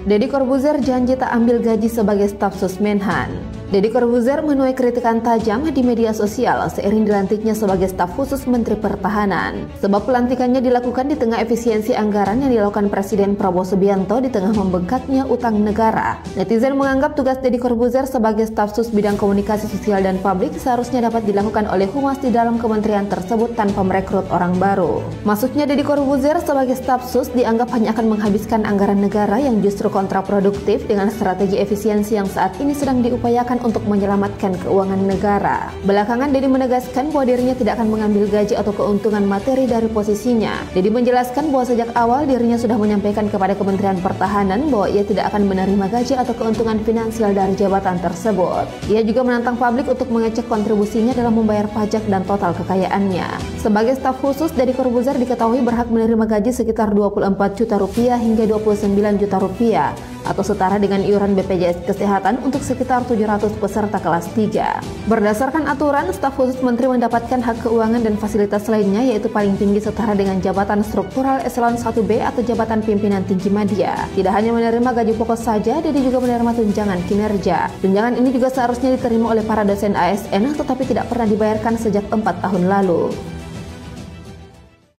Deddy Corbuzier janji tak ambil gaji sebagai staf sus Menhan. Deddy Corbuzier menuai kritikan tajam di media sosial seiring dilantiknya sebagai staf khusus Menteri Pertahanan. Sebab pelantikannya dilakukan di tengah efisiensi anggaran yang dilakukan Presiden Prabowo Subianto di tengah membengkaknya utang negara. Netizen menganggap tugas Deddy Corbuzier sebagai staf sus bidang komunikasi sosial dan publik seharusnya dapat dilakukan oleh Humas di dalam kementerian tersebut tanpa merekrut orang baru. Maksudnya Deddy Corbuzier sebagai staf sus dianggap hanya akan menghabiskan anggaran negara yang justru kontraproduktif dengan strategi efisiensi yang saat ini sedang diupayakan untuk menyelamatkan keuangan negara. Belakangan Deddy menegaskan bahwa dirinya tidak akan mengambil gaji atau keuntungan materi dari posisinya. Deddy menjelaskan bahwa sejak awal dirinya sudah menyampaikan kepada Kementerian Pertahanan bahwa ia tidak akan menerima gaji atau keuntungan finansial dari jabatan tersebut. Ia juga menantang publik untuk mengecek kontribusinya dalam membayar pajak dan total kekayaannya. Sebagai staf khusus, Deddy Corbuzier diketahui berhak menerima gaji sekitar 24 juta rupiah hingga 29 juta rupiah atau setara dengan iuran BPJS Kesehatan untuk sekitar 700 peserta kelas 3. Berdasarkan aturan, staf khusus menteri mendapatkan hak keuangan dan fasilitas lainnya yaitu paling tinggi setara dengan jabatan struktural eselon 1B atau jabatan pimpinan tinggi media. Tidak hanya menerima gaji pokok saja, Deddy juga menerima tunjangan kinerja. Tunjangan ini juga seharusnya diterima oleh para dosen ASN tetapi tidak pernah dibayarkan sejak 4 tahun lalu.